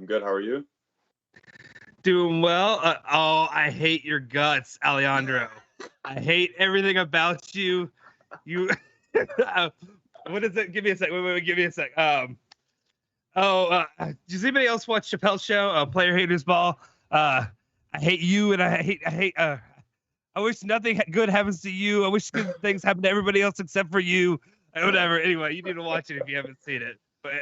I'm good. How are you? Doing well. I hate your guts, Alejandro. I hate everything about you. You, what is it? Give me a sec. Wait. Give me a sec. Does anybody else watch Chappelle's show? Player Haters Ball. I hate you, and I hate. I wish nothing good happens to you. I wish good things happen to everybody else except for you. Whatever. Anyway, you need to watch it if you haven't seen it. But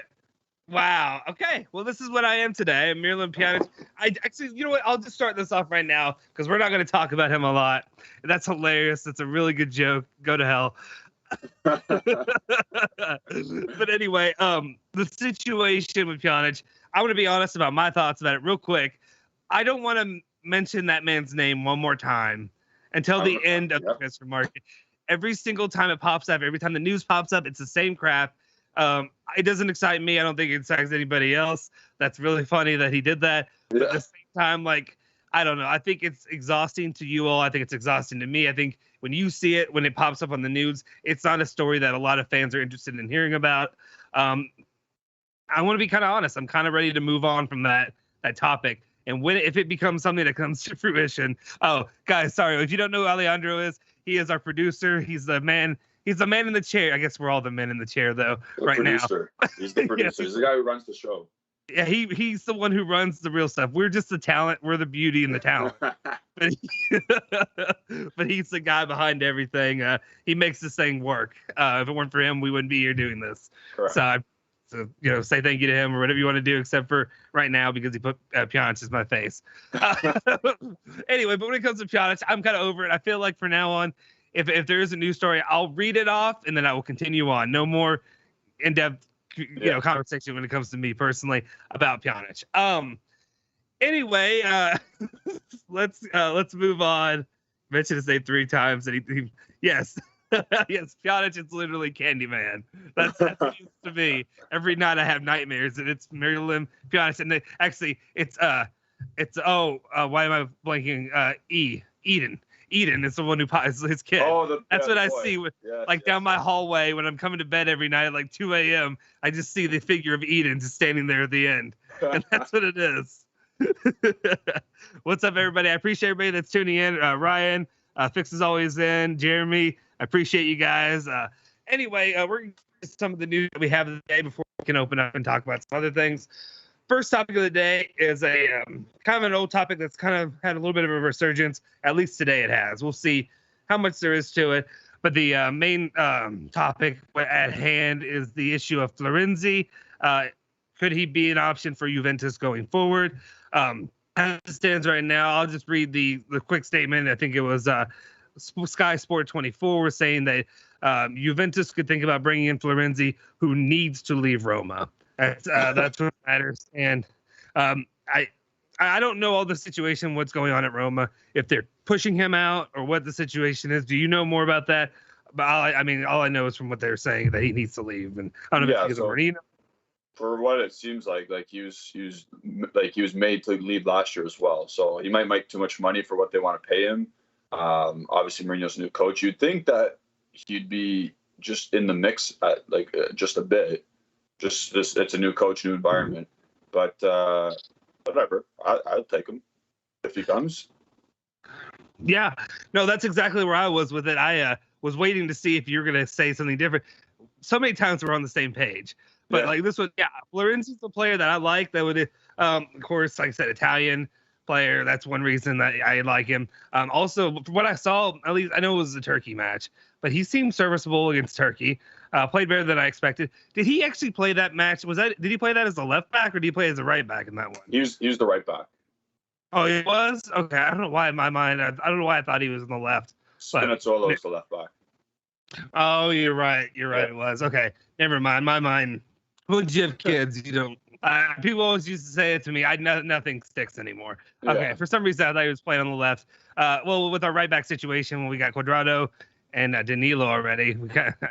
wow. Okay. Well, this is what I am today. I'm Miralem Pjanic. I actually, you know what? I'll just start this off right now because we're not going to talk about him a lot. That's hilarious. That's a really good joke. Go to hell. But anyway, the situation with Pjanic, I want to be honest about my thoughts about it real quick. I don't want to mention that man's name one more time until the end of the transfer market. Every single time it pops up, every time the news pops up, it's the same crap. It doesn't excite me. I don't think it excites anybody else. That's really funny that he did that. But at the same time, like, I don't know. I think it's exhausting to you all. I think it's exhausting to me. I think when you see it, when it pops up on the news, it's not a story that a lot of fans are interested in hearing about. I want to be kind of honest. I'm kind of ready to move on from that topic. And if it becomes something that comes to fruition, guys, sorry. If you don't know who Alejandro is, he is our producer. He's the man. He's the man in the chair. I guess we're all the men in the chair, though, now. He's the producer. He's the guy who runs the show. Yeah, he's the one who runs the real stuff. We're just the talent. We're the beauty and the talent. But he's the guy behind everything. He makes this thing work. If it weren't for him, we wouldn't be here doing this. Correct. So say thank you to him or whatever you want to do, except for right now because he put Pjanic as my face. Anyway, but when it comes to Pjanic, I'm kind of over it. I feel like from now on, if there is a news story, I'll read it off and then I will continue on. No more in-depth conversation when it comes to me personally about Pjanic. Anyway, let's move on. Mentioned his name 3 times and yes. Yes, Pjanic is literally Candyman. That's used to me. Every night I have nightmares, and it's Miralem Pjanic. And it's why am I blanking? Eden. Eden is the one who is his kid. That's what I see with down my hallway when I'm coming to bed every night at like 2 a.m. I just see the figure of Eden just standing there at the end, and that's what it is. What's up, everybody? I appreciate everybody that's tuning in. Ryan, Fix is always in. Jeremy. I appreciate you guys. Anyway, we're going to some of the news that we have today before we can open up and talk about some other things. First topic of the day is a kind of an old topic that's kind of had a little bit of a resurgence. At least today it has. We'll see how much there is to it. But the main topic at hand is the issue of Florenzi. Could he be an option for Juventus going forward? As it stands right now, I'll just read the quick statement. I think it was Sky Sport 24 was saying that Juventus could think about bringing in Florenzi, who needs to leave Roma. That's what matters. And I don't know all the situation, what's going on at Roma, if they're pushing him out or what the situation is. Do you know more about that? But all I know is from what they're saying that he needs to leave. And I don't know if he's a Marino. For what it seems like he was made to leave last year as well. So he might make too much money for what they want to pay him. Obviously Mourinho's new coach. You'd think that he'd be just in the mix at just a bit. It's a new coach, new environment. But whatever, I'll take him if he comes. Yeah, no, that's exactly where I was with it. I was waiting to see if you're gonna say something different. So many times we're on the same page, but like this one, Florenzi's the player that I like. That would, of course, like I said, Italian player. That's one reason that I like him. Also, from what I saw, at least I know it was a Turkey match, but he seemed serviceable against Turkey. Played better than I expected. Did he actually play that match? Did he play that as a left back or did he play as a right back in that one? He was the right back. Oh, he was? Okay. I don't know why in my mind. I don't know why I thought he was on the left. Spinazzola was the left back. Oh, you're right. You're right. It was. Okay. Never mind. My mind. When you have kids, you don't. People always used to say it to me. Nothing sticks anymore. Okay. Yeah. For some reason, I thought he was playing on the left. Well, with our right back situation, when we got Cuadrado and Danilo already,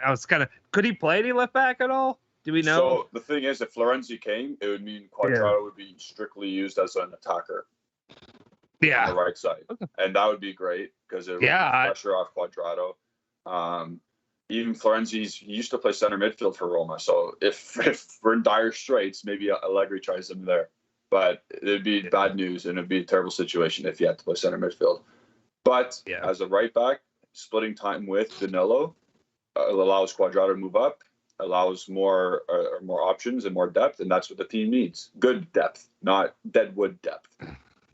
I was kind of. Could he play any left back at all? Do we know? So the thing is, if Florenzi came, it would mean Cuadrado would be strictly used as an attacker. Yeah. On the right side, and that would be great because it would pressure off Cuadrado. Even Florenzi, he used to play center midfield for Roma. So if we're in dire straits, maybe Allegri tries him there. but it'd be bad news and it'd be a terrible situation if you had to play center midfield. But as a right back, splitting time with Danilo allows Cuadrado to move up, allows more options and more depth, and that's what the team needs. Good depth, not deadwood depth.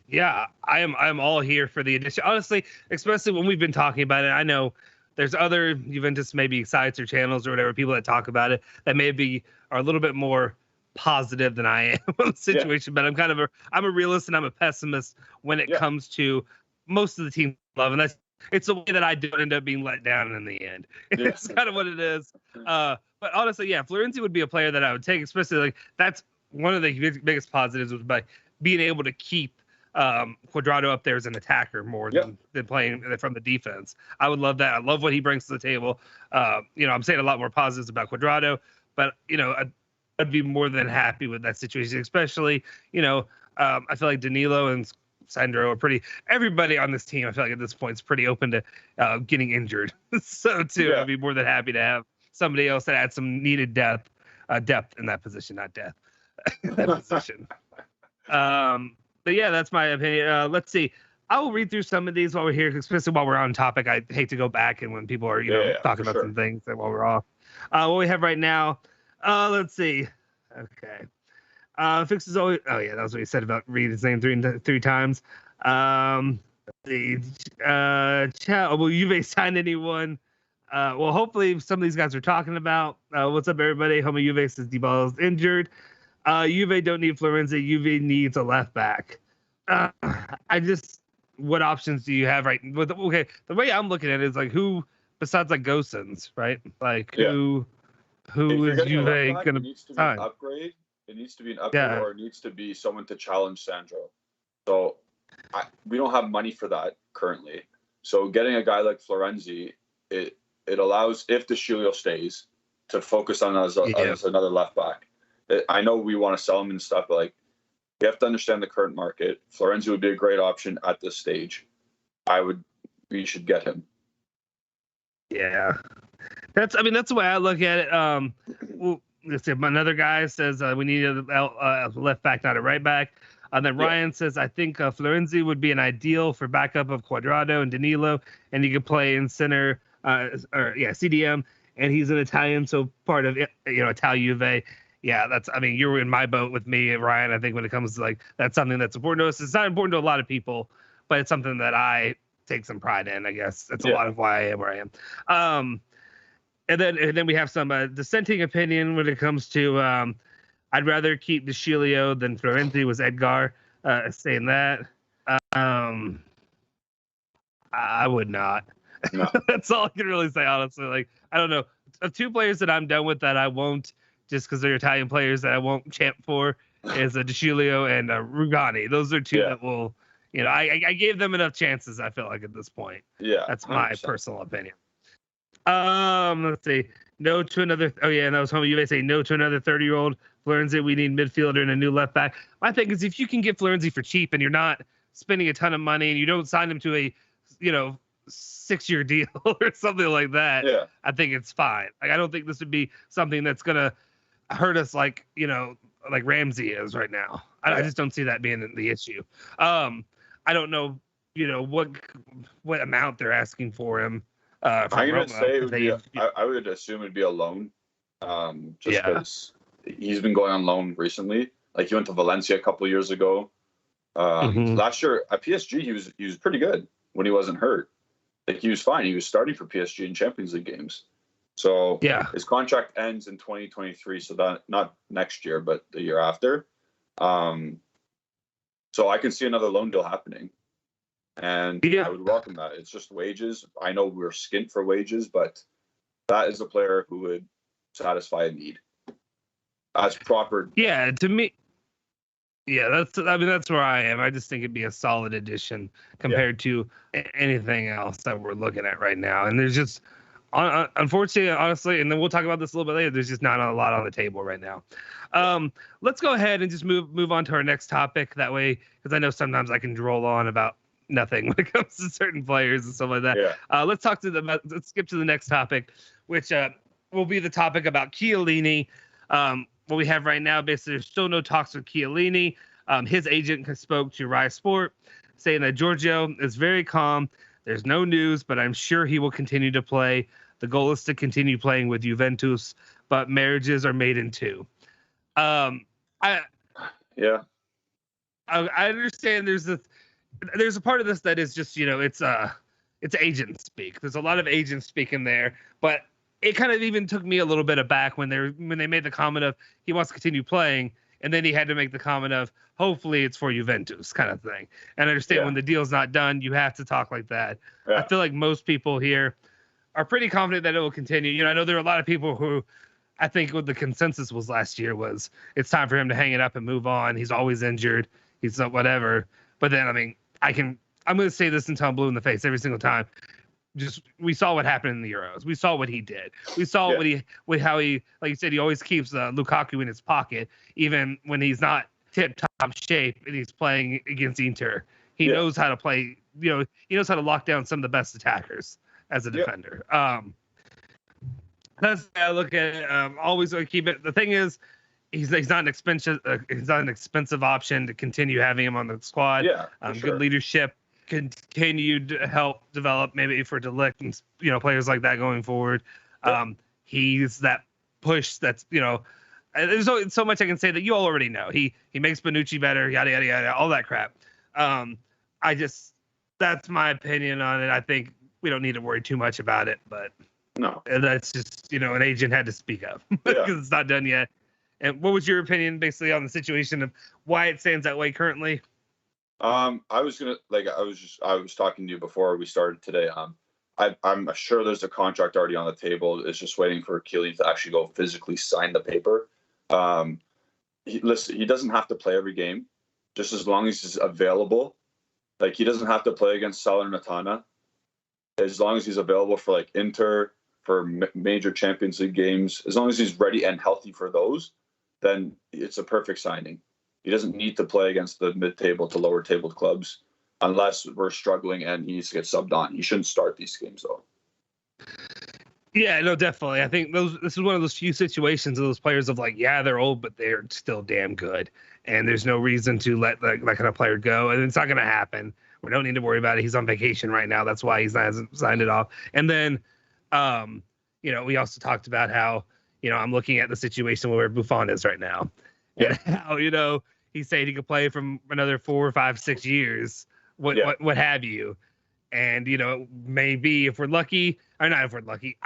Yeah, I'm all here for the addition. Honestly, especially when we've been talking about it. I know there's other Juventus maybe sites or channels or whatever, people that talk about it that maybe are a little bit more positive than I am on the situation. But I'm a realist and I'm a pessimist when it comes to most of the team love, and it's the way that I do end up being let down in the end. It's kind of what it is. But honestly, Florenzi would be a player that I would take, especially like that's one of the biggest positives was by being able to keep Cuadrado up there as an attacker more than playing from the defense. I would love that. I love what he brings to the table. I'm saying a lot more positives about Cuadrado, but I'd be more than happy with that situation, especially, I feel like Danilo and Sandro are everybody on this team, I feel like at this point is pretty open to getting injured. So too, I'd be more than happy to have somebody else that adds some needed depth in that position, not death, that position. But that's my opinion. Let's see. I will read through some of these while we're here, especially while we're on topic. I hate to go back and when people are, talking about some things while we're off. What we have right now, let's see. Okay. Fixes always. Oh yeah, that was what he said about read his name three times. Will Juve sign anyone? Well, hopefully some of these guys are talking about. What's up, everybody? Homo Juve says Dybala is injured. Juve don't need Florenzi. Juve needs a left back. What options do you have right? Okay, the way I'm looking at it is like who besides like Gosens, right? Like who is Juve going to sign? Upgrade. It needs to be an upgrade, or it needs to be someone to challenge Sandro. So we don't have money for that currently. So getting a guy like Florenzi, it allows, if the Chiellini stays, to focus on as another left back. I know we want to sell him and stuff, but like you have to understand the current market. Florenzi would be a great option at this stage. We should get him. Yeah, that's the way I look at it. Let's see, another guy says we need a left back, not a right back. And then Ryan says, I think Florenzi would be an ideal for backup of Cuadrado and Danilo, and he could play in center, CDM, and he's an Italian, so part of Ital Juve. Yeah, you're in my boat with me, Ryan. I think when it comes to like that's something that's important to us. It's not important to a lot of people, but it's something that I take some pride in. I guess that's a lot of why I am where I am. And then we have some dissenting opinion when it comes to I'd rather keep Chiellini than Florenzi, was Edgar saying that. I would not. No. That's all I can really say, honestly. Like, I don't know. Of two players that I'm done with that I won't, just because they're Italian players that I won't champ for, is Chiellini and Rugani. Those are two that will, I gave them enough chances, I feel like, at this point. Yeah. That's my 100%. Personal opinion. Let's see. No to another. Oh yeah, and that was Homo Juve saying no to another 30-year-old Florenzi. We need midfielder and a new left back. My thing is, if you can get Florenzi for cheap and you're not spending a ton of money and you don't sign him to a, 6-year deal or something like that, I think it's fine. Like I don't think this would be something that's gonna hurt us like like Ramsey is right now. I just don't see that being the issue. I don't know, what amount they're asking for him. I'm gonna say I would assume it'd be a loan, just because he's been going on loan recently. Like he went to Valencia a couple of years ago. Last year at PSG, he was pretty good when he wasn't hurt. Like he was fine. He was starting for PSG in Champions League games. So his contract ends in 2023. So that not next year, but the year after. So I can see another loan deal happening. And I would welcome that. It's just wages. I know we're skint for wages, but that is a player who would satisfy a need as proper. Yeah, to me. Yeah, that's where I am. I just think it'd be a solid addition compared to anything else that we're looking at right now. And there's just, unfortunately, honestly, and then we'll talk about this a little bit later. There's just not a lot on the table right now. Let's go ahead and just move on to our next topic. That way, because I know sometimes I can droll on about nothing when it comes to certain players and stuff like that. Let's skip to the next topic, which will be the topic about Chiellini. What we have right now, basically, there's still no talks with Chiellini. His agent spoke to Rai Sport, saying that Giorgio is very calm. There's no news, but I'm sure he will continue to play. The goal is to continue playing with Juventus, but marriages are made in two. I understand there's a part of this that is just, it's agent speak. There's a lot of agent speak in there, but it kind of even took me a little bit aback when they made the comment of he wants to continue playing, and then he had to make the comment of hopefully it's for Juventus kind of thing. And I understand when the deal's not done, you have to talk like that. Yeah. I feel like most people here are pretty confident that it will continue. I know there are a lot of people who I think what the consensus was last year was it's time for him to hang it up and move on. He's always injured. He's not whatever. But then, I'm going to say this until I'm blue in the face every single time. We saw what happened in the Euros. We saw what he did. We saw how he, like you said, he always keeps Lukaku in his pocket, even when he's not tip-top shape and he's playing against Inter. He knows how to play. He knows how to lock down some of the best attackers as a defender. That's how I look at it. Always keep it. The thing is, he's not an expensive option to continue having him on the squad. Yeah, good leadership. Continue to help develop maybe for De Ligt and players like that going forward. He's that push that's there's so much I can say that you all already know. He makes Bonucci better, yada yada yada, all that crap. That's my opinion on it. I think we don't need to worry too much about it, but no, that's just an agent had to speak up because it's not done yet. And what was your opinion basically on the situation of why it stands that way currently? I was talking to you before we started today. I'm sure there's a contract already on the table. It's just waiting for Chiellini to actually go physically sign the paper. He doesn't have to play every game, just as long as he's available. Like, he doesn't have to play against Salernitana. As long as he's available for Inter, for major Champions League games, as long as he's ready and healthy for those, then it's a perfect signing. He doesn't need to play against the mid-table to lower-table clubs unless we're struggling and he needs to get subbed on. He shouldn't start these games, though. Yeah, no, definitely. I think this is one of those few situations of those players of they're old, but they're still damn good. And there's no reason to let that kind of player go. And it's not going to happen. We don't need to worry about it. He's on vacation right now. That's why he hasn't signed it off. And then, we also talked about how, I'm looking at the situation where Buffon is right now. Yeah. And how, he's saying he could play from another 4 or 5, 6 years, what have you. And, maybe if we're lucky, or not if we're lucky,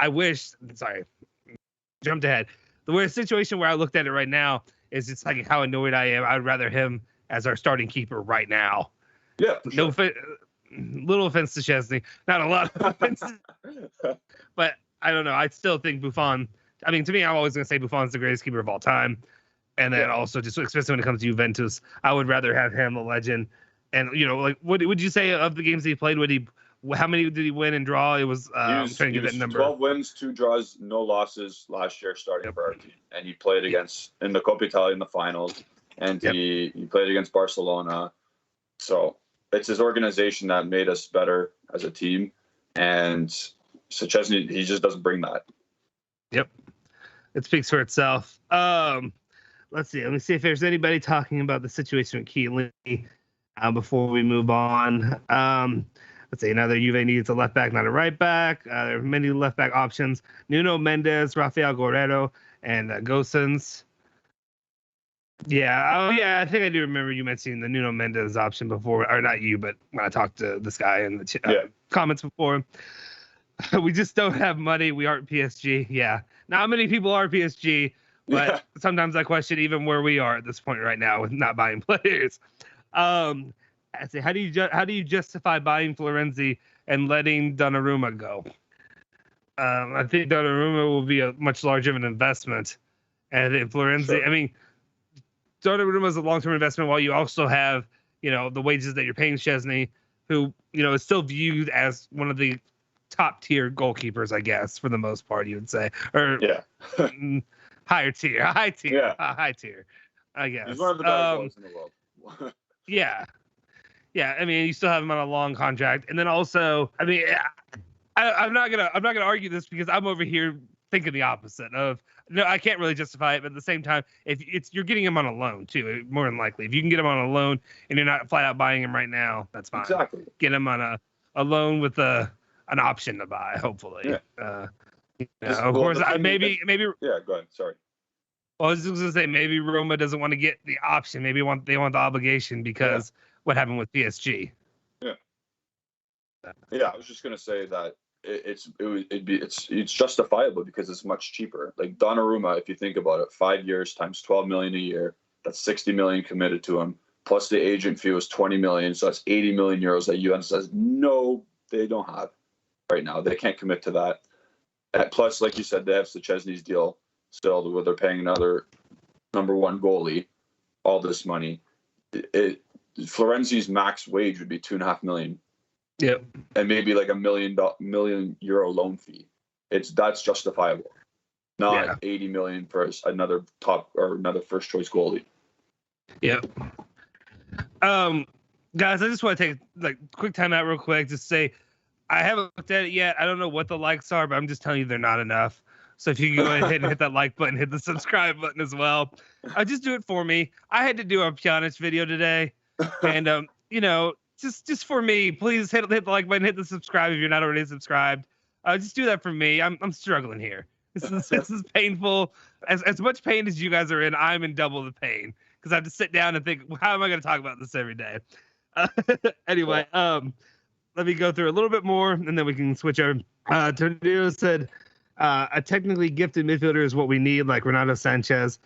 jumped ahead. The situation where I looked at it right now is just how annoyed I am. I'd rather him as our starting keeper right now. Yeah. Sure. Little offense to Szczesny. Not a lot of offense. But I don't know. I still think Buffon, to me, I'm always going to say Buffon's the greatest keeper of all time. And then also, just especially when it comes to Juventus, I would rather have him, a legend. And, what would you say of the games he played? How many did he win and draw? It was, I'm trying to get that number. 12 wins, 2 draws, no losses last year starting for our team. And he played in the Coppa Italia in the finals. And he played against Barcelona. So it's his organization that made us better as a team. And so Szczesny, he just doesn't bring that. Yep. It speaks for itself. Let's see. Let me see if there's anybody talking about the situation with Chiellini before we move on. Let's see. Another Juve needs a left back, not a right back. There are many left back options: Nuno Mendes, Rafael Guerrero, and Gosens. Yeah. Oh, yeah. I think I do remember you mentioning the Nuno Mendes option before, or not you, but when I talked to this guy in the comments before. We just don't have money. We aren't PSG. Yeah. Not many people are PSG, but sometimes I question even where we are at this point right now with not buying players. I say, how do you justify buying Florenzi and letting Donnarumma go? I think Donnarumma will be a much larger of an investment, and in Florenzi, Donnarumma is a long-term investment. While you also have, the wages that you're paying Szczesny, who is still viewed as one of the top-tier goalkeepers, I guess, for the most part, you would say, or high tier, I guess. He's one of the better goals in the world. Yeah. You still have him on a long contract, and then also, I'm not gonna argue this because I'm over here thinking the opposite of, no, I can't really justify it, but at the same time, if you're getting him on a loan too, more than likely, if you can get him on a loan and you're not flat out buying him right now, that's fine. Exactly. Get him on a loan with an option to buy, hopefully. Yeah. Of course, maybe. Yeah, go ahead. Sorry. Well, I was just gonna say maybe Roma doesn't want to get the option. Maybe they want the obligation because what happened with PSG. Yeah. Yeah, I was just gonna say that it's justifiable because it's much cheaper. Like Donnarumma, if you think about it, 5 years times 12 million a year, that's 60 million committed to him. Plus the agent fee was 20 million, so that's 80 million euros that Juventus says no, they don't have right now. They can't commit to that. Plus, like you said, they have Szczesny's deal still, where they're paying another number one goalie all this money. Florenzi's max wage would be 2.5 million. Yep. And maybe like $1 million euro loan fee. That's justifiable. Not 80 million for another first choice goalie. Yep. Guys, I just want to take like quick time out real quick to say I haven't looked at it yet. I don't know what the likes are, but I'm just telling you they're not enough. So if you can go ahead and hit that like button, hit the subscribe button as well. Just do it for me. I had to do a Pjanic video today, and just for me, please hit the like button, hit the subscribe if you're not already subscribed. Just do that for me. I'm struggling here. This is painful. As much pain as you guys are in, I'm in double the pain because I have to sit down and think, how am I going to talk about this every day? Anyway, let me go through a little bit more, and then we can switch over. Tornado said, a technically gifted midfielder is what we need, like Renato Sanchez.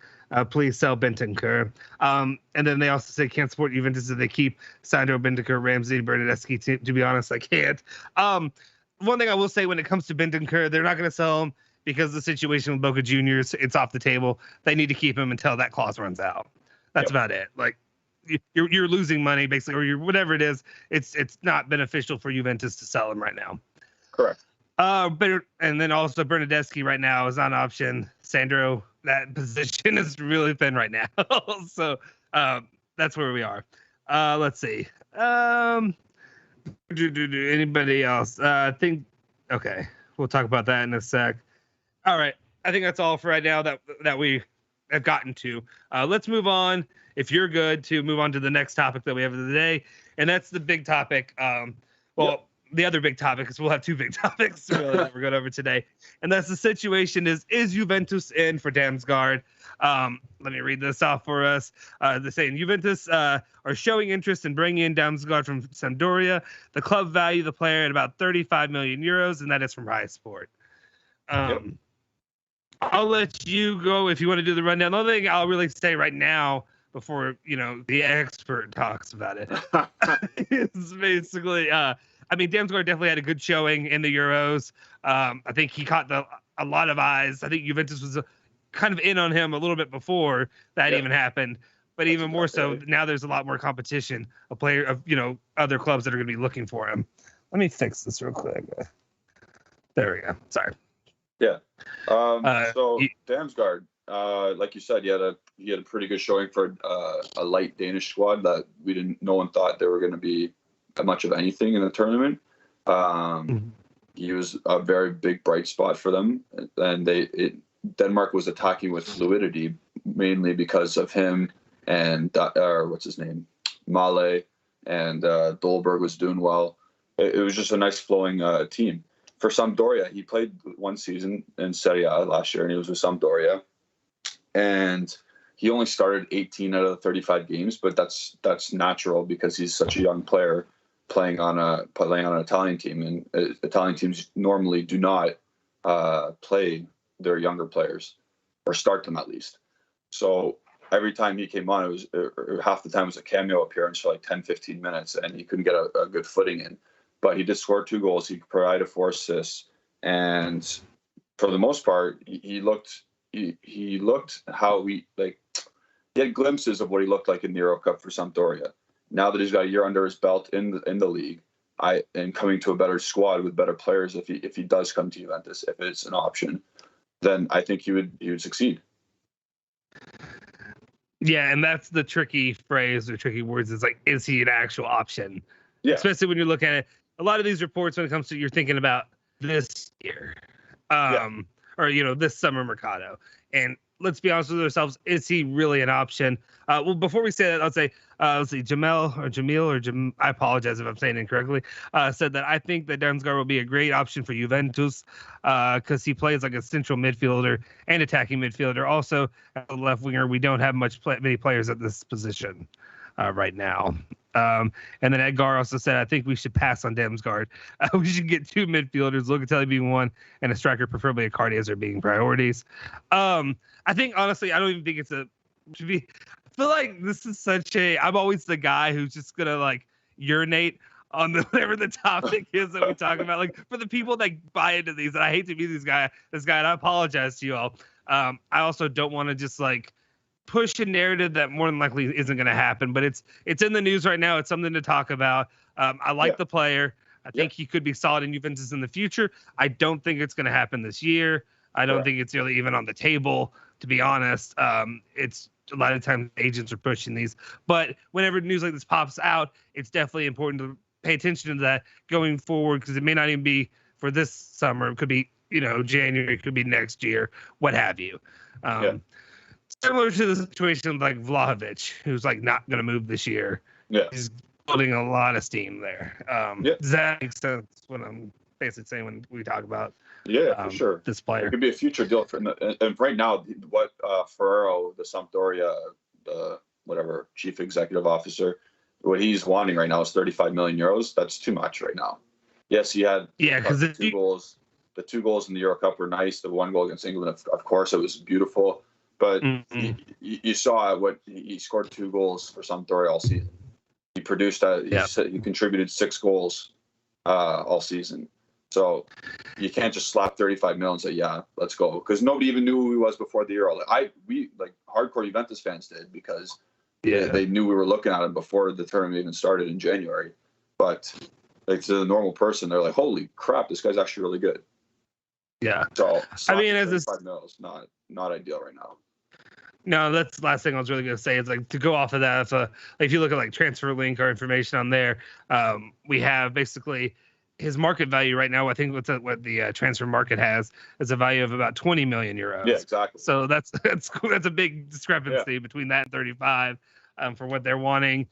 Please sell Bentancur. And then they also say can't support Juventus if they keep Sandro, Bentancur, Ramsey, Bernardeschi. To be honest, I can't. One thing I will say when it comes to Bentancur, they're not going to sell him because of the situation with Boca Juniors. It's off the table. They need to keep him until that clause runs out. That's about it. Like, you're losing money basically, or you're whatever it is. It's not beneficial for Juventus to sell him right now. Correct. And then also Bernardeschi right now is on option. Sandro, that position is really thin right now. So that's where we are. Let's see. Anybody else? Okay, we'll talk about that in a sec. All right, I think that's all for right now that we have gotten to. Let's move on. If you're good to move on to the next topic that we have today, and that's the big topic. The other big topic, because we'll have two big topics really that we're going over today, and that's the situation is Juventus in for Damsgard? Let me read this off for us. They're saying Juventus are showing interest in bringing in Damsgard from Sampdoria. The club value the player at about 35 million euros, and that is from Rai Sport. I'll let you go if you want to do the rundown. The only thing I'll really say right now, before the expert talks about it, is basically Damsgaard definitely had a good showing in the Euros. I think he caught a lot of eyes. I think Juventus was kind of in on him a little bit before that even happened, but even more so now. There's a lot more competition. A player of other clubs that are going to be looking for him. Let me fix this real quick. There we go. Sorry. Yeah. So Damsgaard, like you said, he had a pretty good showing for a light Danish squad that no one thought they were going to be much of anything in the tournament. He was a very big bright spot for them, and Denmark was attacking with fluidity mainly because of him and what's his name, Male, and Dolberg was doing well. It was just a nice flowing team. For Sampdoria, he played one season in Serie A last year, and he was with Sampdoria, and he only started 18 out of the 35 games, but that's natural because he's such a young player playing on an Italian team, and Italian teams normally do not play their younger players or start them at least. So every time he came on, it was half the time it was a cameo appearance for like 10, 15 minutes, and he couldn't get a good footing in. But he did score 2 goals. He provided 4 assists, and for the most part, he looked how he had glimpses of what he looked like in the Euro Cup for Sampdoria. Now that he's got a year under his belt in the league, and coming to a better squad with better players, if he does come to Juventus, if it's an option, then I think he would succeed. Yeah, and that's the tricky phrase or tricky words. Is like, is he an actual option? Yeah. Especially when you look at it. A lot of these reports, when it comes to, you're thinking about this year, or or this summer mercado. And let's be honest with ourselves, is he really an option? Well, before we say that, let's see, Jamil, I apologize if I'm saying it incorrectly, said that I think that Damsgard will be a great option for Juventus because he plays like a central midfielder and attacking midfielder. Also, at the left winger, we don't have many players at this position right now. And then Edgar also said, I think we should pass on Damsgard. We should get 2 midfielders, Locatelli being one, and a striker, preferably a Cardiazer, being priorities. I think, honestly, I don't even think it's I feel like this is I'm always the guy who's just going to, like, urinate on whatever the topic is that we talk about. Like, for the people that buy into these, and I hate to be this guy, and I apologize to you all. I also don't want to just, like, push a narrative that more than likely isn't going to happen, but it's in the news right now. It's something to talk about. I like the player. I think he could be solid in Juventus in the future. I don't think it's going to happen this year. I don't think it's really even on the table, to be honest. It's a lot of times agents are pushing these, but whenever news like this pops out, it's definitely important to pay attention to that going forward, because it may not even be for this summer. It could be, January, it could be next year, what have you. Similar to the situation like Vlahovic, who's like not going to move this year. Yeah. He's building a lot of steam there. Does that make sense what I'm basically saying when we talk about for sure. This player? It could be a future deal for him. And right now, what Ferrero, the Sampdoria, the whatever chief executive officer, what he's wanting right now is 35 million euros. That's too much right now. Yes, he had because the 2 goals. The 2 goals in the Euro Cup were nice. The 1 goal against England, of course, it was beautiful. But you saw what he scored 2 goals for Sampdoria all season. He produced he contributed 6 goals all season. So you can't just slap 35 million and say, let's go, because nobody even knew who he was before the Euro. We hardcore Juventus fans did, because they knew we were looking at him before the tournament even started in January. But like, to the normal person, they're like, holy crap, this guy's actually really good. Yeah. So I mean, as 35 million is not ideal right now. No, that's the last thing I was really going to say. Is like, to go off of that, if you look at like Transfer Link or information on there, we have basically his market value right now. I think what the transfer market has is a value of about 20 million euros. Yeah, exactly. So that's a big discrepancy between that and 35 for what they're wanting.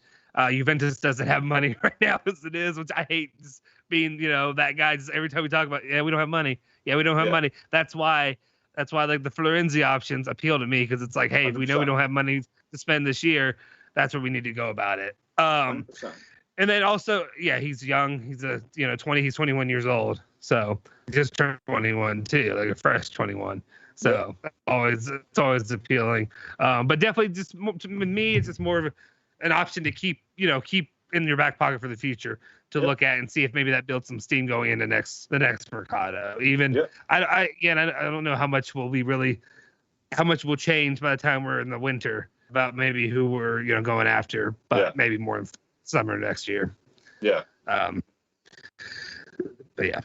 Juventus doesn't have money right now as it is, which I hate, just being that guy. Just every time we talk about, we don't have money. Yeah, we don't have money. That's why like the Florenzi options appeal to me, because it's like, hey, 100%. If we know we don't have money to spend this year, that's where we need to go about it. 100%. And then also, he's young. He's 20. He's 21 years old. So he just turned 21 too, like a fresh 21. So it's always appealing. But definitely, just with me, it's just more of an option to keep in your back pocket for the future, to look at and see if maybe that builds some steam going into the next mercado. Even I don't know how much will change by the time we're in the winter about maybe who we're going after, but maybe more in summer next year. Yeah. But yeah.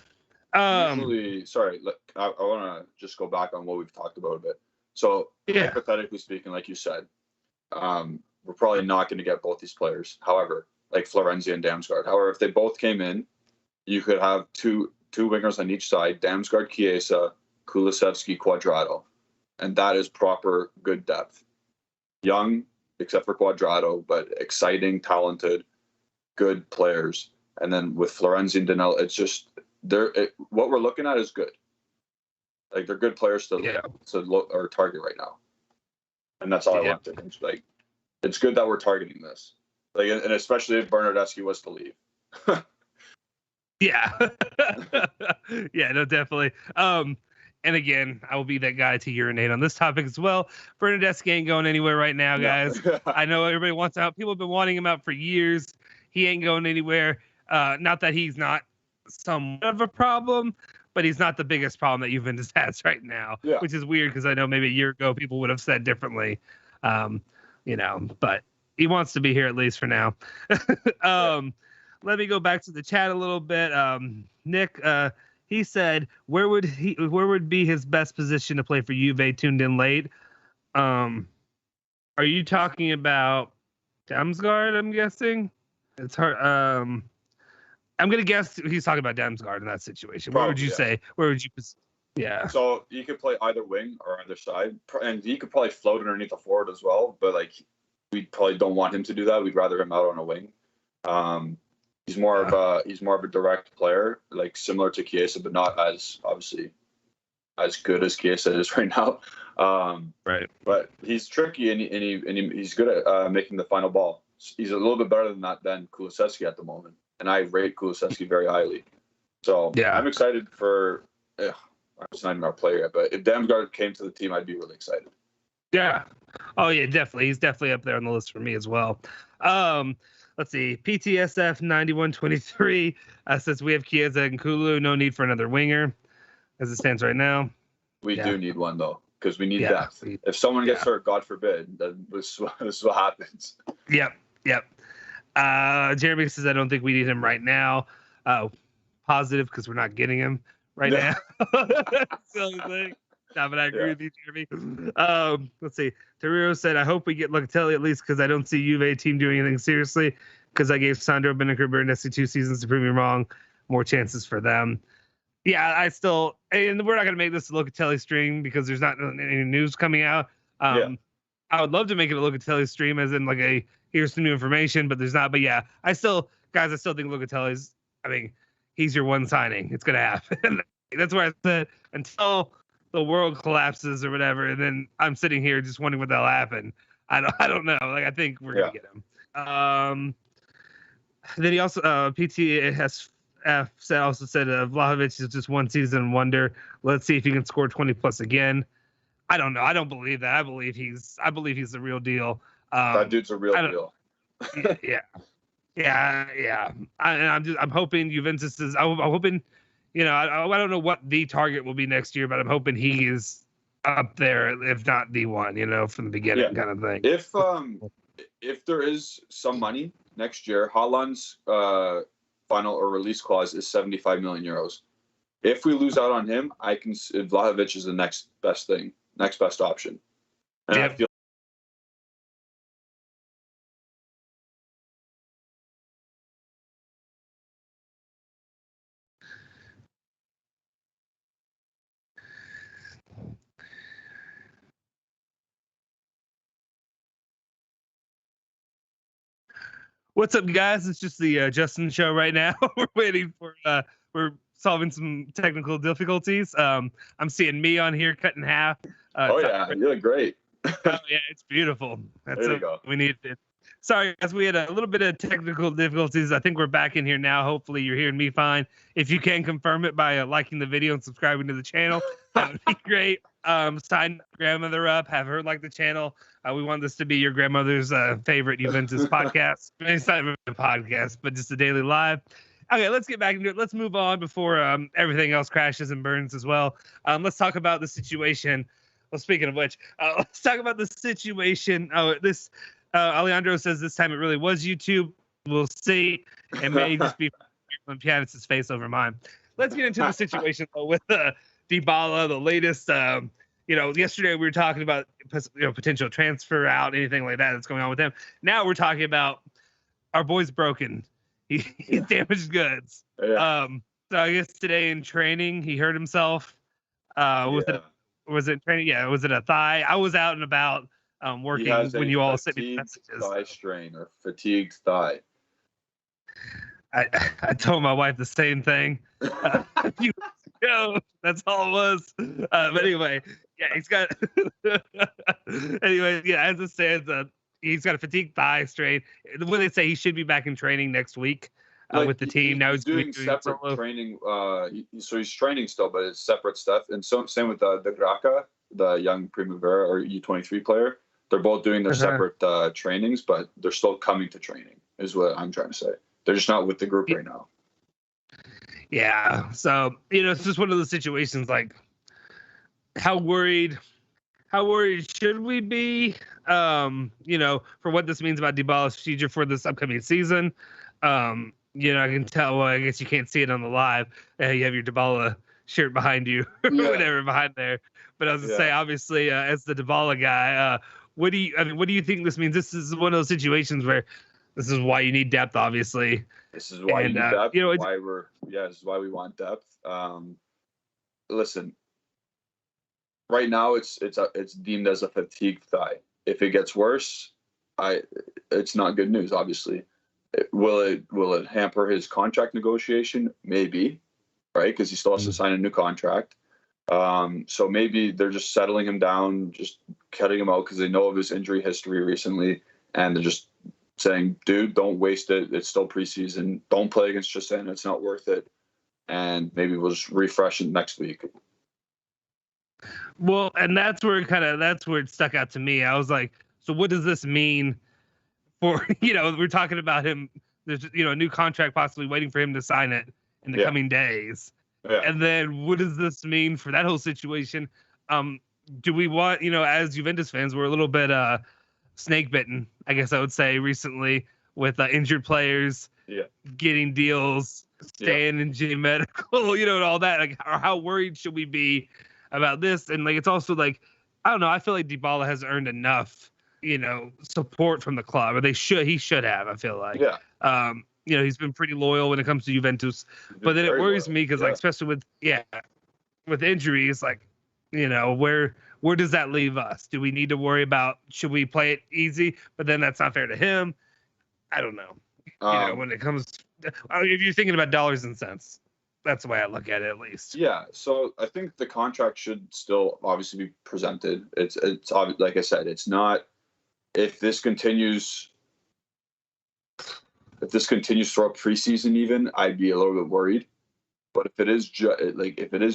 Sorry, I want to just go back on what we've talked about a bit. So hypothetically speaking, like you said, we're probably not going to get both these players. However, like Florenzi and Damsgard. However, if they both came in, you could have two wingers on each side: Damsgard, Chiesa, Kulusevski, Cuadrado, and that is proper good depth. Young, except for Cuadrado, but exciting, talented, good players. And then with Florenzi and Danilo, it's just what we're looking at is good. Like, they're good players to look or target right now, and that's all I want to think. Like, it's good that we're targeting this. Like, and especially if Bernardeschi was to leave. Yeah, no, definitely. And again, I will be that guy to urinate on this topic as well. Bernardeschi ain't going anywhere right now, guys. I know everybody wants out. People have been wanting him out for years. He ain't going anywhere. Not that he's not somewhat of a problem, but he's not the biggest problem that Juventus has right now, which is weird, because I know maybe a year ago people would have said differently. But he wants to be here at least for now. Let me go back to the chat a little bit. Nick, he said, where would be his best position to play for Juve? Tuned in late. Are you talking about Damsgard? I'm guessing it's hard. I'm gonna guess he's talking about Damsgard in that situation. Where would you say? Where would you? Yeah. So he could play either wing or either side, and he could probably float underneath the forward as well. But like, we probably don't want him to do that. We'd rather him out on a wing. He's more of a direct player, like similar to Chiesa, but not as obviously as good as Chiesa is right now. Right. But he's tricky and he's good at making the final ball. He's a little bit better than Kulusevski at the moment, and I rate Kulusevski very highly. So yeah, I'm excited for. It's not even our player yet, but if Damsgard came to the team, I'd be really excited. Yeah. Oh yeah, definitely. He's definitely up there on the list for me as well. Let's see. PTSF 9123 says we have Chiesa and Kulu. No need for another winger, as it stands right now. We do need one though, because we need depth. If someone gets hurt, God forbid, then this is what happens. Yep. Jeremy says I don't think we need him right now. Positive because we're not getting him right now. That's the only thing. No, but I agree with you, Jeremy. Let's see. Torero said, I hope we get Locatelli at least because I don't see Juve team doing anything seriously because I gave Sandro Bernassi 2 seasons to prove me wrong. More chances for them. Yeah, and we're not going to make this a Locatelli stream because there's not any news coming out. I would love to make it a Locatelli stream as in like here's some new information, but there's not. But yeah, I still think Locatelli's, he's your one signing. It's going to happen. That's where I said until the world collapses or whatever, and then I'm sitting here just wondering what the hell happened. I don't know. Like I think we're gonna get him. Then he also PTSF said Vlahovic is just one season wonder. Let's see if he can score 20 plus again. I don't know. I don't believe that. I believe he's the real deal. That dude's a real deal. Yeah. I'm hoping Juventus is. I'm hoping. I don't know what the target will be next year, but I'm hoping he is up there, if not the one, from the beginning kind of thing. If there is some money next year, Haaland's final or release clause is 75 million euros. If we lose out on him, Vlahovic is the next best option. And I feel What's up, guys? It's just the Justin show right now. We're waiting for we're solving some technical difficulties. I'm seeing me on here cut in half. You look great. Oh yeah, it's beautiful. That's what we needed. Sorry, guys, we had a little bit of technical difficulties. I think we're back in here now. Hopefully, you're hearing me fine. If you can confirm it by liking the video and subscribing to the channel, that would be great. Sign grandmother up, have her like the channel. We want this to be your grandmother's favorite Juventus podcast. It's not even a podcast, but just a daily live. Okay, let's get back into it. Let's move on before everything else crashes and burns as well. Let's talk about the situation. Well, speaking of which, let's talk about the situation. Alejandro says this time it really was YouTube. We'll see. It may just be Pjanic's face over mine. Let's get into the situation though, with Dybala, the latest. Yesterday we were talking about potential transfer out, anything like that that's going on with him. Now we're talking about our boy's broken. He's damaged goods. Yeah. So I guess today in training he hurt himself. Was it training? Yeah, was it a thigh? I was out and about working when you all sent me messages. Thigh strain or fatigued thigh. I told my wife the same thing. That's all it was. But anyway, he's got. As it stands, he's got a fatigued thigh strain. When they say he should be back in training next week with the team. Now he's doing separate training. So he's training still, but it's separate stuff. And so same with the Graca, the young Primavera or U23 player. They're both doing their separate trainings, but they're still coming to training. Is what I'm trying to say. They're just not with the group right now. Yeah. So, it's just one of those situations like how worried should we be, for what this means about Dybala's future for this upcoming season? I can tell, well, I guess you can't see it on the live. You have your Dybala shirt behind you or whatever behind there. But I was going to say, obviously, as the Dybala guy, what do you think this means? This is one of those situations where this is why you need depth, obviously. This is why you need depth. This is why we want depth. Listen, right now it's deemed as a fatigued thigh. If it gets worse, it's not good news. Obviously, will it hamper his contract negotiation? Maybe, right? Because he still has to sign a new contract. So maybe they're just settling him down, just cutting him out because they know of his injury history recently, and they're just saying, dude, don't waste it. It's still preseason. Don't play against Chiellini. It's not worth it. And maybe we'll just refresh it next week. Well, and that's where it stuck out to me. I was like, so what does this mean for, we're talking about him. There's, a new contract possibly waiting for him to sign it in the coming days. Yeah. And then what does this mean for that whole situation? Do we want, as Juventus fans, we're a little bit snake bitten, I guess I would say, recently with injured players getting deals, staying in G medical, and all that. Like, how worried should we be about this? And like, it's also like, I don't know. I feel like Dybala has earned enough, support from the club, or he should have. I feel like, he's been pretty loyal when it comes to Juventus, but then it worries me because, like, especially with injuries, like, where does that leave us? Do we need to worry about, should we play it easy? But then that's not fair to him. I don't know. When it comes, if you're thinking about dollars and cents, that's the way I look at it, at least. Yeah. So I think the contract should still obviously be presented. It's like I said, it's not, if this continues throughout preseason, even, I'd be a little bit worried. But if it is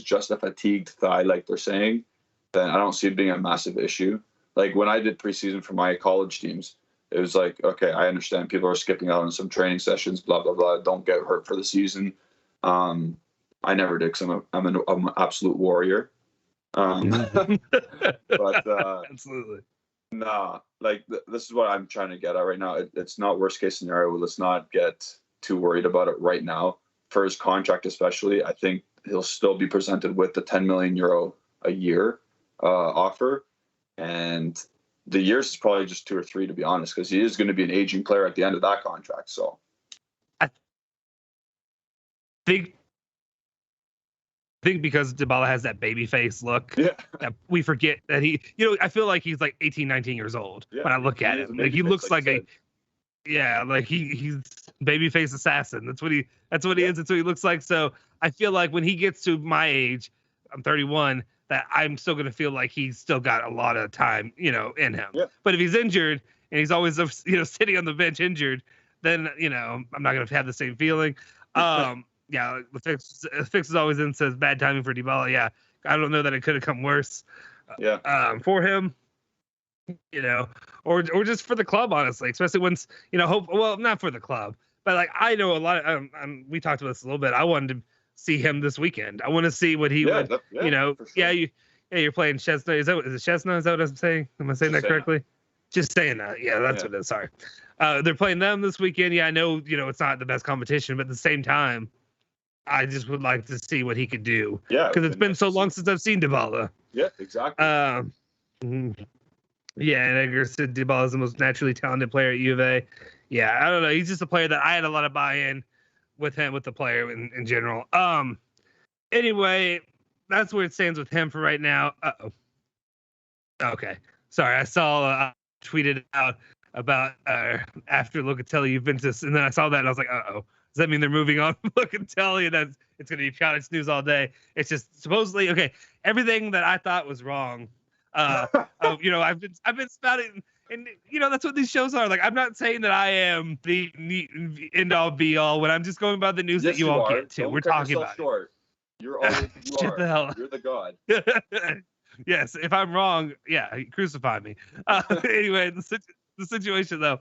just a fatigued thigh, like they're saying, then I don't see it being a massive issue. Like when I did preseason for my college teams, it was like, okay, I understand people are skipping out on some training sessions, blah blah blah. Don't get hurt for the season. I never did because I'm an absolute warrior. But absolutely. Nah, like this is what I'm trying to get at right now. It's not worst case scenario. Let's not get too worried about it right now. For his contract, especially, I think he'll still be presented with the 10 million euro a year offer, and the years is probably just 2 or 3, to be honest, because he is going to be an aging player at the end of that contract. So I think because Dybala has that baby face look, that we forget that he, I feel like he's like 18, 19 years old when I look at him. Like he looks like he's babyface assassin. That's what he is. That's what he looks like. So I feel like when he gets to my age, I'm 31, that I'm still going to feel like he's still got a lot of time, in him. Yeah. But if he's injured and he's always, sitting on the bench injured, then, I'm not going to have the same feeling. The fix is always in, says bad timing for Dybala. Yeah. I don't know that it could have come worse. For him. Or just for the club, honestly, especially once, not for the club, but like, I know a lot of, we talked about this a little bit. I wanted to see him this weekend. I want to see what he would, sure. You're playing Chesna. Is it Chesna? Is that what I'm saying? Am I saying that correctly? Just saying that. Yeah, that's what it is. Sorry. They're playing them this weekend. Yeah, I know, it's not the best competition, but at the same time, I just would like to see what he could do. Yeah. Because it's been so long since I've seen Dybala. Yeah, exactly. Yeah, and Edgar said Dybala is the most naturally talented player at U of A. Yeah, I don't know. He's just a player that I had a lot of buy-in with him, with the player in general. Anyway, that's where it stands with him for right now. Uh-oh. Okay. Sorry, I saw tweeted out about after Locatelli Juventus, and then I saw that and I was like, uh-oh. Does that mean they're moving on from Locatelli and that's it's going to be Pjanic news all day? It's just supposedly, okay, everything that I thought was wrong. I've been spouting, and that's what these shows are. Like, I'm not saying that I am the end all be all when I'm just going about the news that you all get to. We're talking about short. You're always Shut the hell. You're the god. Yes, if I'm wrong, crucify me. Anyway, the situation though,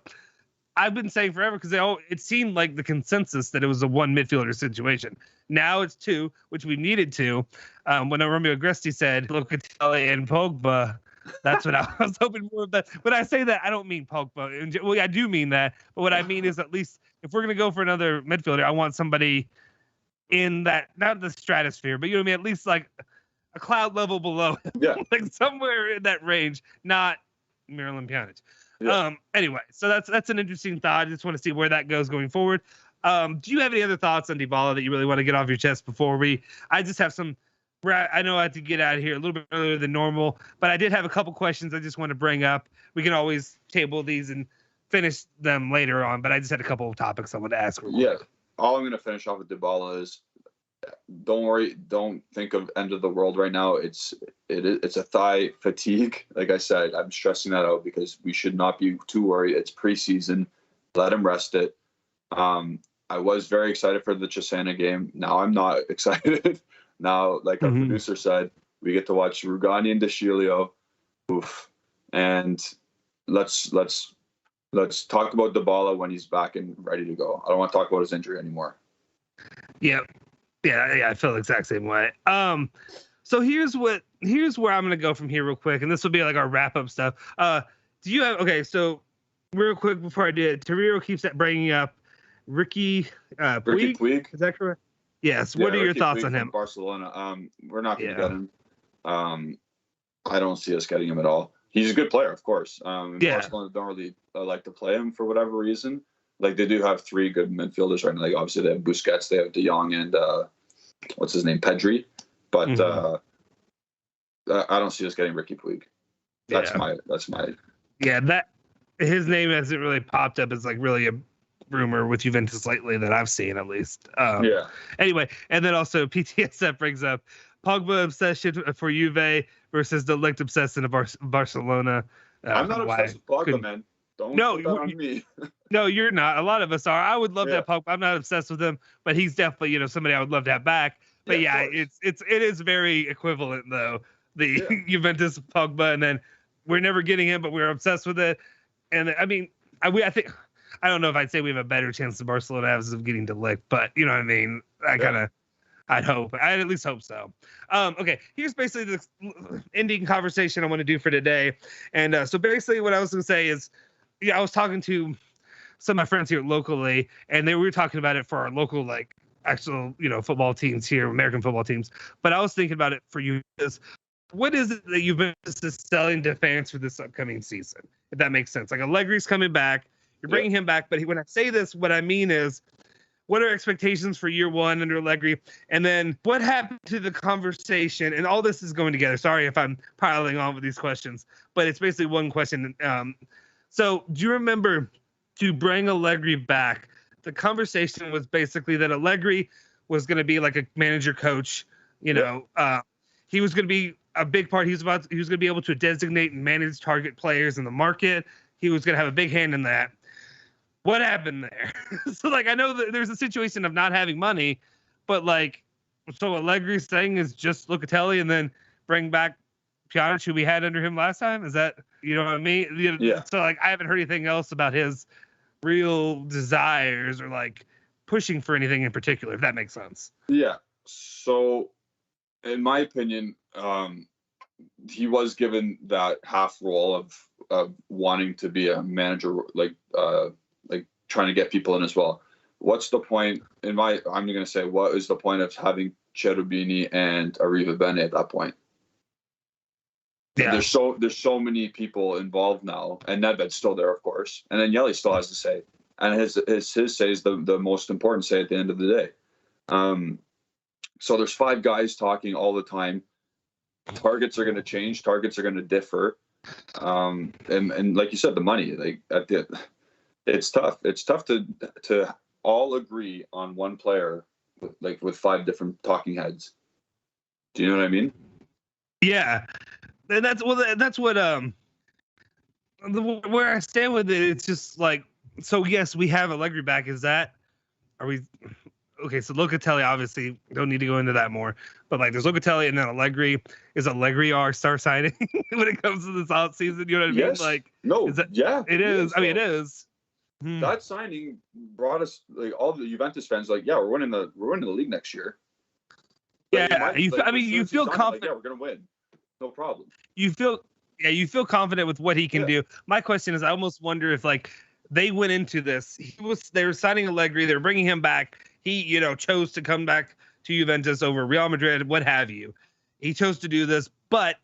I've been saying forever because it seemed like the consensus that it was a one midfielder situation. Now it's 2, which we needed to. When Romeo Agresti said Locatelli and Pogba, that's what I was hoping more of that. When I say that, I don't mean Pogba. Well, I do mean that, but what I mean is at least if we're gonna go for another midfielder, I want somebody in that, not the stratosphere, but what I mean, at least like a cloud level below him. Yeah. Like somewhere in that range, not Miralem Pjanic. Yeah. Anyway, so that's an interesting thought. I just want to see where that goes going forward. Do you have any other thoughts on Dybala that you really want to get off your chest before I just have some I know I have to get out of here a little bit earlier than normal, but I did have a couple questions I just want to bring up. We can always table these and finish them later on, but I just had a couple of topics I wanted to ask. Yeah. All I'm going to finish off with Dybala is, don't worry. Don't think of end of the world right now. It's a thigh fatigue. Like I said, I'm stressing that out because we should not be too worried. It's preseason. Let him rest it. I was very excited for the Cesena game. Now I'm not excited. Now, like our producer said, we get to watch Rugani and DeScilio. Oof. And let's talk about Dybala when he's back and ready to go. I don't want to talk about his injury anymore. Yeah, I feel the exact same way. So here's where I'm gonna go from here real quick, and this will be like our wrap up stuff. Do you have so real quick before I do it, Torero keeps bringing up Ricky Puig. Is that correct? Yes. What are your thoughts on him? Barcelona. We're not going to get him. I don't see us getting him at all. He's a good player, of course. Barcelona don't really like to play him for whatever reason. Like, they do have three good midfielders right now. Like, obviously, they have Busquets, they have De Jong, and what's his name, Pedri. But I don't see us getting Ricky Puig. That's my. Yeah, that his name hasn't really popped up as like really a rumor with Juventus lately that I've seen, at least. Anyway, and then also PTSF brings up Pogba obsession for Juve versus De Ligt obsession of Barcelona. I'm not obsessed with Pogba, man. Don't put that on me. No, you're not. A lot of us are. I would love to have Pogba. I'm not obsessed with him, but he's definitely somebody I would love to have back. But it is very equivalent though. The Juventus Pogba, and then we're never getting him, but we're obsessed with it. And I mean, I think. I don't know if I'd say we have a better chance than Barcelona has of getting De Ligt, but you know what I mean? I'd hope. I'd at least hope so. Okay, here's basically the ending conversation I want to do for today. And so basically what I was going to say is, I was talking to some of my friends here locally, and we were talking about it for our local, like, actual, football teams here, American football teams. But I was thinking about it for you is, what is it that Juventus is selling to fans for this upcoming season? If that makes sense. Like, Allegri's coming back. You're bringing him back, but when I say this, what I mean is, what are expectations for year one under Allegri? And then what happened to the conversation? And all this is going together. Sorry if I'm piling on with these questions, but it's basically one question. So do you remember, to bring Allegri back, the conversation was basically that Allegri was going to be like a manager coach. He was going to be a big part. He was going to be able to designate and manage target players in the market. He was going to have a big hand in that. What happened there? So, like, I know that there's a situation of not having money, but, like, so Allegri's saying is just Locatelli and then bring back Pjanic, who we had under him last time? Is that, you know what I mean? Yeah. So, like, I haven't heard anything else about his real desires or, like, pushing for anything in particular, if that makes sense. Yeah. So, in my opinion, he was given that half role of wanting to be a manager, like trying to get people in as well. What's the point? I'm going to say, what is the point of having Cherubini and Arriva Bene at that point? Yeah. There's so many people involved now, and Nedved's still there, of course, and then Yeli still has to say, and his say is the most important say at the end of the day. So there's 5 guys talking all the time. Targets are going to change. Targets are going to differ. And like you said, the money, like it's tough. It's tough to all agree on one player with 5 different talking heads. Do you know what I mean? Yeah. And that's what where I stand with it. It's just like, so yes, we have Allegri back. Are we okay? So Locatelli, obviously, don't need to go into that more. But like, there's Locatelli and then Allegri. Is Allegri our star signing when it comes to this off season? You know what I mean? Like, no, it is. I mean, it is. That signing brought us, like, all the Juventus fans, like, we're winning the league next year. Like, you feel confident. Like, we're gonna win, no problem. You feel confident with what he can do. My question is, I almost wonder if, like, they went into this. They were signing Allegri. They were bringing him back. He, chose to come back to Juventus over Real Madrid, what have you. He chose to do this, but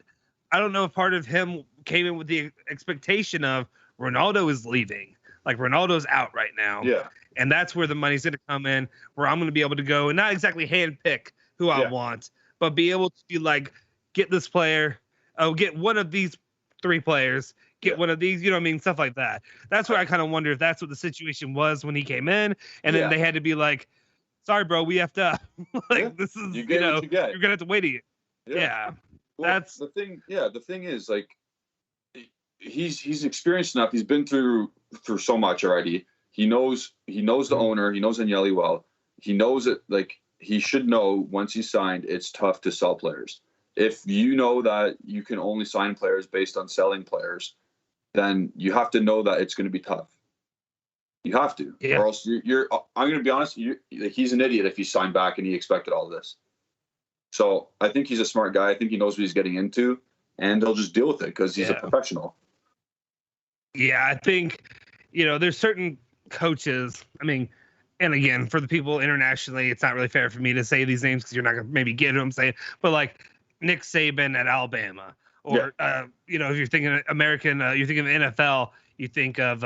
I don't know if part of him came in with the expectation of Ronaldo is leaving. Like, Ronaldo's out right now. Yeah. And that's where the money's going to come in, where I'm going to be able to go and not exactly handpick who I want, but be able to be like, get this player, get one of these 3 players, get one of these, you know what I mean? Stuff like that. That's where I kind of wonder if that's what the situation was when he came in, and then they had to be like, sorry, bro, we effed up. This is, you get what you get. You're going to have to wait a year. Yeah. Well, that's the thing. Yeah. The thing is, like, he's experienced enough. He's been through so much already. He knows the owner. He knows Agnelli well. He knows it. Like, he should know once he's signed, it's tough to sell players. If you know that you can only sign players based on selling players, then you have to know that it's going to be tough. You have to, or else you're. I'm going to be honest. He's an idiot if he signed back and he expected all of this. So I think he's a smart guy. I think he knows what he's getting into, and he'll just deal with it because he's a professional. Yeah, I think, there's certain coaches. I mean, and again, for the people internationally, it's not really fair for me to say these names because you're not going to maybe get who I'm saying. But like Nick Saban at Alabama, or if you're thinking American, you're thinking of NFL, you think of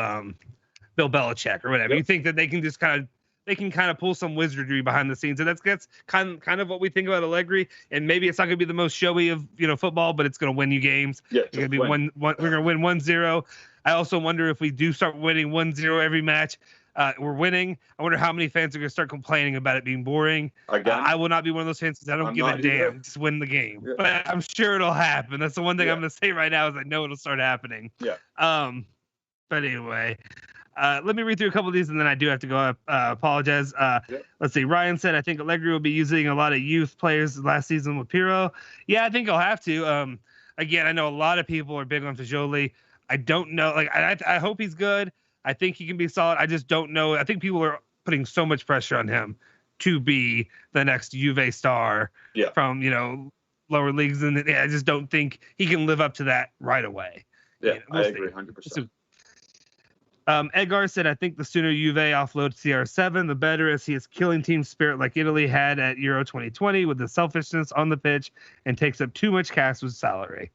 Bill Belichick or whatever. You think that they can just kind of pull some wizardry behind the scenes, and that's kind of what we think about Allegri. And maybe it's not going to be the most showy of football, but it's going to win you games. Yeah, it's going to be one. We're going to win 1-0. I also wonder if we do start winning 1-0 every match. We're winning. I wonder how many fans are going to start complaining about it being boring. I will not be one of those fans because I don't give a damn. Either. Just win the game. Yeah. But I'm sure it'll happen. That's the one thing I'm going to say right now is I know it'll start happening. Yeah. But anyway, let me read through a couple of these and then I do have to go apologize. Let's see. Ryan said, I think Allegri will be using a lot of youth players last season with Pirlo. Yeah, I think he'll have to. Again, I know a lot of people are big on Fajoli. I don't know. Like, I hope he's good. I think he can be solid. I just don't know. I think people are putting so much pressure on him to be the next Juve star from, lower leagues. And I just don't think he can live up to that right away. Yeah, I agree 100%. Edgar said, I think the sooner Juve offload CR7, the better, as he is killing team spirit like Italy had at Euro 2020 with the selfishness on the pitch and takes up too much cash with salary.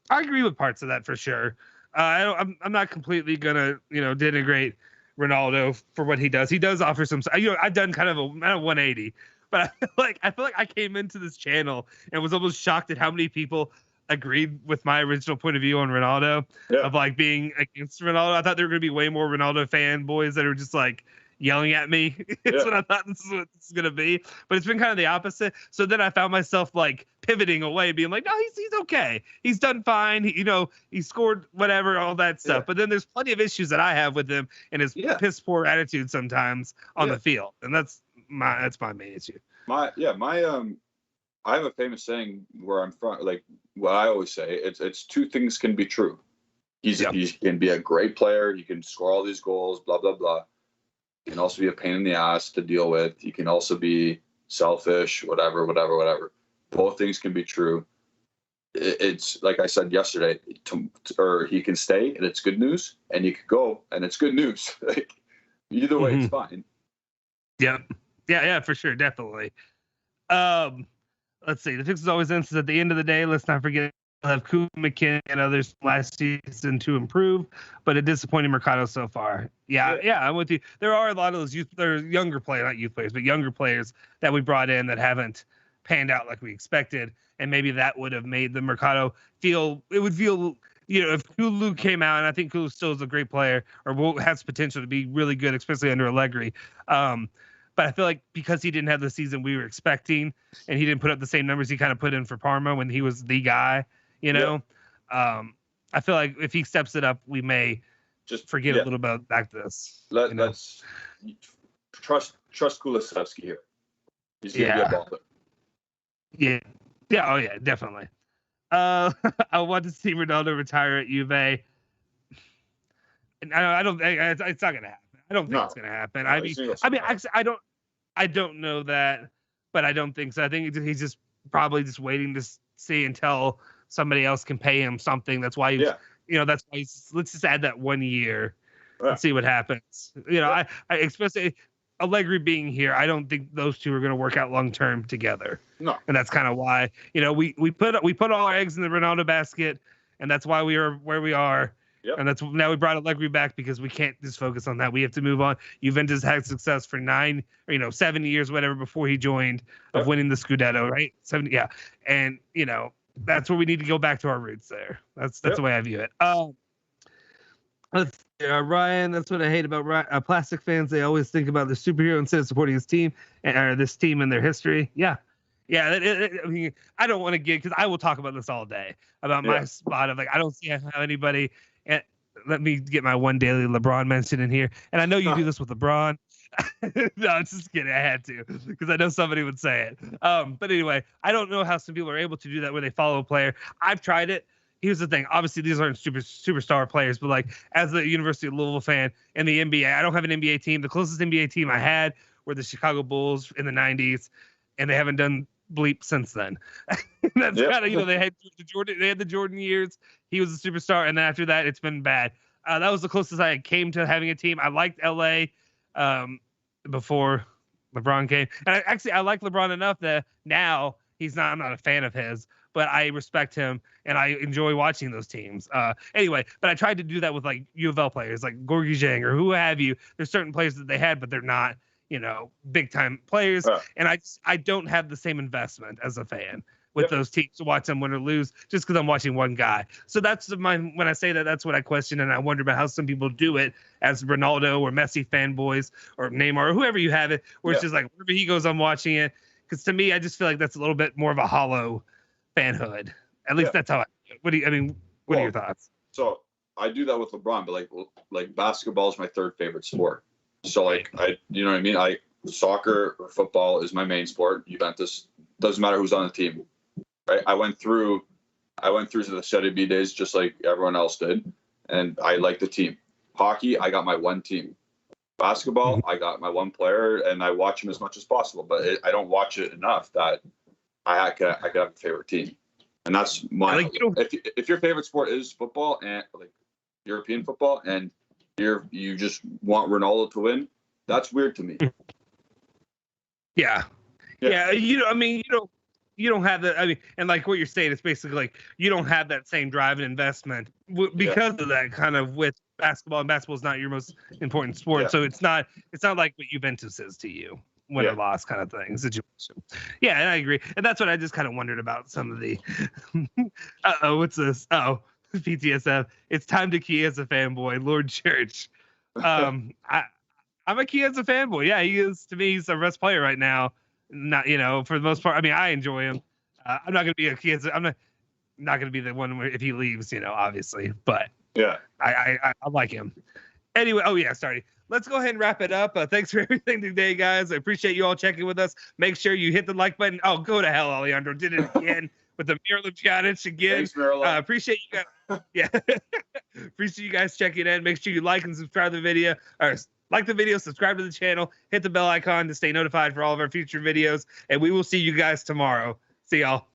I agree with parts of that for sure. I'm not completely gonna denigrate Ronaldo for what he does. He does offer some. I've done kind of a 180, but I feel like I came into this channel and was almost shocked at how many people agreed with my original point of view on Ronaldo of like being against Ronaldo. I thought there were gonna be way more Ronaldo fanboys that are just like yelling at me. That's what I thought this is what this is gonna be, but it's been kind of the opposite. So then I found myself like pivoting away, being like, no, he's okay, he's done fine, he scored whatever, all that stuff. But then there's plenty of issues that I have with him and his piss poor attitude sometimes on the field, and that's my main issue. I have a famous saying where I'm from, like what I always say, it's two things can be true. He can be a great player, he can score all these goals, blah blah blah. He can also be a pain in the ass to deal with. He can also be selfish, whatever. Both things can be true. It's like I said yesterday, or he can stay and it's good news, and he could go and it's good news. Like, either way, it's fine. Yeah, for sure, definitely. Let's see. The fix is always ends at the end of the day. Let's not forget we'll have Kuhn, McKinn, and others last season to improve, but a disappointing Mercado so far. Yeah, I'm with you. There are a lot of those younger players, not youth players, but younger players that we brought in that haven't panned out like we expected, and maybe that would have made the Mercado feel. It would feel, if Kulu came out, and I think Kulu still is a great player, or has potential to be really good, especially under Allegri. But I feel like because he didn't have the season we were expecting, and he didn't put up the same numbers he kind of put in for Parma when he was the guy. I feel like if he steps it up, we may just forget a little bit back to this. Let's trust Kulusevski here. He's gonna be a baller. Oh yeah, definitely. I want to see Ronaldo retire at Juve. And I don't. It's not gonna happen. I don't think it's gonna happen. No, I don't know that, but I don't think so. I think he's just probably just waiting to see until somebody else can pay him something. That's why that's why let's just add that 1 year and see what happens. I especially Allegri being here, I don't think those two are going to work out long term together. No, and that's kind of why we put all our eggs in the Ronaldo basket, and that's why we are where we are. Yep. And that's now we brought Allegri back because we can't just focus on that. We have to move on. Juventus had success for 7 years, whatever, before he joined of winning the Scudetto, right? 7, yeah. And that's where we need to go back to our roots there. That's the way I view it. Let's see, Ryan, that's what I hate about plastic fans. They always think about the superhero instead of supporting his team or this team and their history. Yeah. Yeah, I mean, I don't want to get, because I will talk about this all day about my spot of I don't see how anybody. And let me get my one daily LeBron mention in here. And I know you do this with LeBron. No, I'm just kidding. I had to because I know somebody would say it. But anyway, I don't know how some people are able to do that where they follow a player. I've tried it. Here's the thing. Obviously, these aren't superstar players, but as a University of Louisville fan in the NBA, I don't have an NBA team. The closest NBA team I had were the Chicago Bulls in the 90s, and they haven't done bleep since then. That's kind of, they had the Jordan years. He was a superstar, and then after that, it's been bad. That was the closest I came to having a team. I liked LA before LeBron came, and I like LeBron enough that now I'm not a fan of his, but I respect him and I enjoy watching those teams. Anyway, but I tried to do that with U of L players like Gorgie Zhang or who have you. There's certain players that they had, but they're not big time players. And I don't have the same investment as a fan with those teams to watch them win or lose just because I'm watching one guy. So that's when I say that, that's what I question. And I wonder about how some people do it as Ronaldo or Messi fanboys or Neymar or whoever you have it, where it's just wherever he goes, I'm watching it. Because to me, I just feel like that's a little bit more of a hollow fanhood. At least that's how what are your thoughts? So I do that with LeBron, but basketball is my third favorite sport. So you know what I mean? Soccer or football is my main sport. Juventus, doesn't matter who's on the team. Right? I went through the Serie B days just like everyone else did, and I like the team. Hockey, I got my one team. Basketball, I got my one player, and I watch him as much as possible. But I don't watch it enough that I could have a favorite team, and that's my. If your favorite sport is football and European football, and you just want Ronaldo to win, that's weird to me. Yeah. You don't have that. And what you're saying, it's basically you don't have that same drive and investment because of that kind of with basketball, and basketball is not your most important sport. Yeah. So it's not like what Juventus is to you, win or loss kind of thing situation. Yeah, and I agree. And that's what I just kind of wondered about some of the, what's this? Oh, PTSF. It's time to Chiesa fanboy, Lord Church. I'm a Chiesa fanboy. Yeah, he is, to me, he's the best player right now. Not, for the most part. I enjoy him. I'm not going to be a Chiesa. I'm not going to be the one where if he leaves, obviously. But yeah, I like him. Anyway, sorry. Let's go ahead and wrap it up. Thanks for everything today, guys. I appreciate you all checking with us. Make sure you hit the like button. Oh, go to hell, Alejandro. Did it again with the Miralem Pjanic again. Thanks, Miralem. Appreciate you guys. Yeah. Appreciate you guys checking in. Make sure you like and subscribe to the video. Like the video, subscribe to the channel, hit the bell icon to stay notified for all of our future videos, and we will see you guys tomorrow. See y'all.